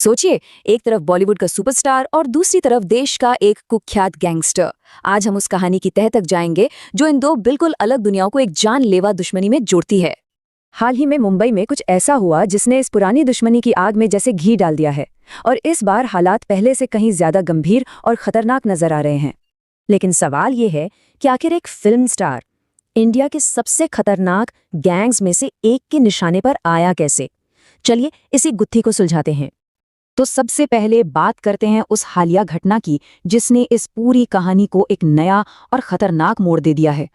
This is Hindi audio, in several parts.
सोचिए, एक तरफ बॉलीवुड का सुपरस्टार और दूसरी तरफ देश का एक कुख्यात गैंगस्टर। आज हम उस कहानी की तह तक जाएंगे जो इन दो बिल्कुल अलग दुनियाओं को एक जानलेवा दुश्मनी में जोड़ती है। हाल ही में मुंबई में कुछ ऐसा हुआ जिसने इस पुरानी दुश्मनी की आग में जैसे घी डाल दिया है, और इस बार हालात पहले से कहीं ज्यादा गंभीर और खतरनाक नजर आ रहे हैं। लेकिन सवाल ये है कि आखिर एक फिल्म स्टार इंडिया के सबसे खतरनाक गैंग्स में से एक के निशाने पर आया कैसे? चलिए इसी गुत्थी को सुलझाते हैं। तो सबसे पहले बात करते हैं उस हालिया घटना की जिसने इस पूरी कहानी को एक नया और खतरनाक मोड़ दे दिया है।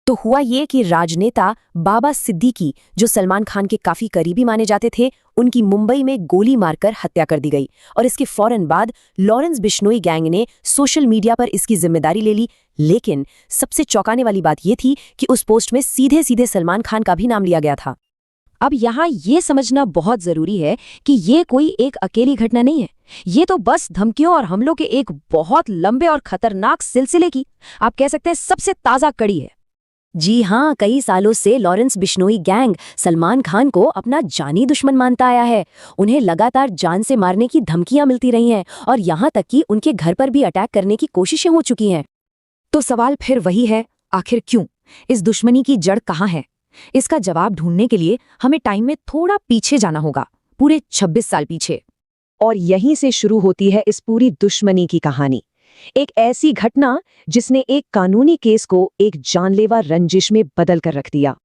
तो हुआ ये कि राजनेता बाबा सिद्दीकी, जो सलमान खान के काफी करीबी माने जाते थे, उनकी मुंबई में गोली मारकर हत्या कर दी गई। और इसके फौरन बाद लॉरेंस बिश्नोई गैंग ने सोशल मीडिया पर इसकी जिम्मेदारी ले ली। लेकिन सबसे चौंकाने वाली बात यह थी कि उस पोस्ट में सीधे सीधे सलमान खान का भी नाम लिया गया था। अब यहाँ ये समझना बहुत जरूरी है कि ये कोई एक अकेली घटना नहीं है। ये तो बस धमकियों और हमलों के एक बहुत लंबे और खतरनाक सिलसिले की, आप कह सकते हैं, सबसे ताजा कड़ी है। जी हाँ, कई सालों से लॉरेंस बिश्नोई गैंग सलमान खान को अपना जानी दुश्मन मानता आया है। उन्हें लगातार जान से मारने की धमकियां मिलती रही हैं और यहाँ तक कि उनके घर पर भी अटैक करने की कोशिशें हो चुकी हैं। तो सवाल फिर वही है, आखिर क्यों? इस दुश्मनी की जड़ कहाँ है? इसका जवाब ढूंढने के लिए हमें टाइम में थोड़ा पीछे जाना होगा, पूरे 26 साल पीछे। और यहीं से शुरू होती है इस पूरी दुश्मनी की कहानी। एक ऐसी घटना जिसने एक कानूनी केस को एक जानलेवा रंजिश में बदल कर रख दिया।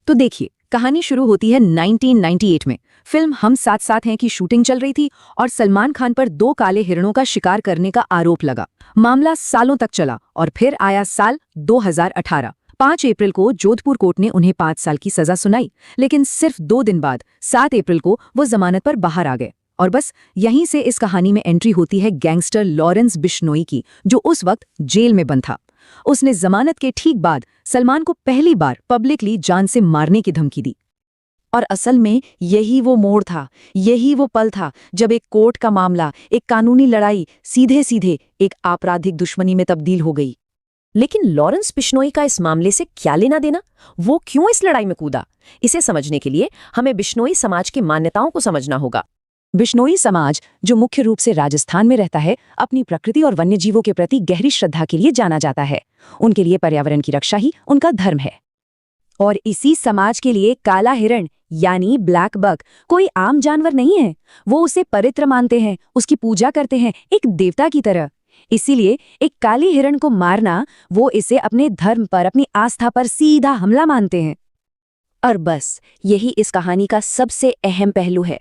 तो देखिए, कहानी शुरू होती है 1998 में। फिल्म हम साथ साथ हैं की शूटिंग चल रही थी और सलमान खान पर 2 काले हिरणों का शिकार करने का आरोप लगा। मामला सालों तक चला और फिर आया साल 2018। 5 अप्रैल को जोधपुर कोर्ट ने उन्हें 5 साल की सजा सुनाई। लेकिन सिर्फ 2 दिन बाद 7 अप्रैल को वो जमानत पर बाहर आ गए। और बस यहीं से इस कहानी में एंट्री होती है गैंगस्टर लॉरेंस बिश्नोई की, जो उस वक्त जेल में बंद था। उसने जमानत के ठीक बाद सलमान को पहली बार पब्लिकली जान से मारने की धमकी दी। और असल में यही वो मोड़ था, यही वो पल था जब एक कोर्ट का मामला, एक कानूनी लड़ाई सीधे सीधे एक आपराधिक दुश्मनी में तब्दील हो गई। लेकिन लॉरेंस बिश्नोई का इस मामले से क्या लेना देना? वो क्यों इस लड़ाई में कूदा? इसे समझने के लिए हमें बिश्नोई समाज की मान्यताओं को समझना होगा। बिश्नोई समाज, जो मुख्य रूप से राजस्थान में रहता है, अपनी प्रकृति और वन्यजीवों के प्रति गहरी श्रद्धा के लिए जाना जाता है। उनके लिए पर्यावरण की रक्षा ही उनका धर्म है। और इसी समाज के लिए काला हिरण यानी ब्लैक बक कोई आम जानवर नहीं है। वो उसे पवित्र मानते हैं, उसकी पूजा करते हैं, एक देवता की तरह। इसीलिए एक काली हिरण को मारना, वो इसे अपने धर्म पर, अपनी आस्था पर सीधा हमला मानते हैं। और बस यही इस कहानी का सबसे अहम पहलू है।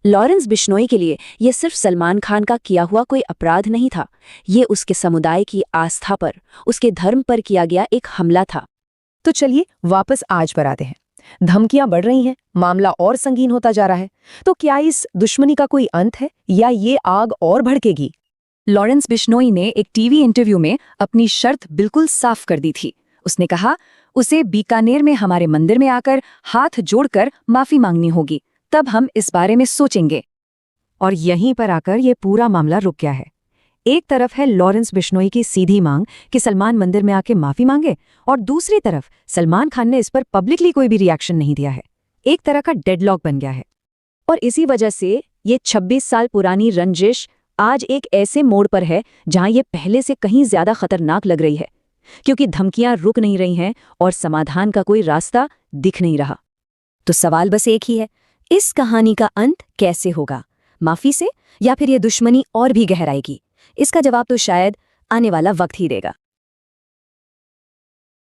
लॉरेंस बिश्नोई के लिए यह सिर्फ सलमान खान का किया हुआ कोई अपराध नहीं था, ये उसके समुदाय की आस्था पर, उसके धर्म पर किया गया एक हमला था। तो चलिए वापस आज पर आते हैं। धमकियां बढ़ रही हैं, मामला और संगीन होता जा रहा है। तो क्या इस दुश्मनी का कोई अंत है या ये आग और भड़केगी? लॉरेंस बिश्नोई ने एक टीवी इंटरव्यू में अपनी शर्त बिल्कुल साफ कर दी थी। उसने कहा, उसे बीकानेर में हमारे मंदिर में आकर हाथ जोड़कर माफी मांगनी होगी, तब हम इस बारे में सोचेंगे। और यहीं पर आकर यह पूरा मामला रुक गया है। एक तरफ है लॉरेंस बिश्नोई की सीधी मांग कि सलमान मंदिर में आके माफी मांगे, और दूसरी तरफ सलमान खान ने इस पर पब्लिकली कोई भी रिएक्शन नहीं दिया है। एक तरह का डेडलॉक बन गया है। और इसी वजह से ये 26 साल पुरानी रंजिश आज एक ऐसे मोड़ पर है जहां ये पहले से कहीं ज्यादा खतरनाक लग रही है, क्योंकि धमकियां रुक नहीं रही हैं और समाधान का कोई रास्ता दिख नहीं रहा। तो सवाल बस एक ही है, इस कहानी का अंत कैसे होगा? माफी से, या फिर ये दुश्मनी और भी गहराएगी? इसका जवाब तो शायद आने वाला वक्त ही देगा।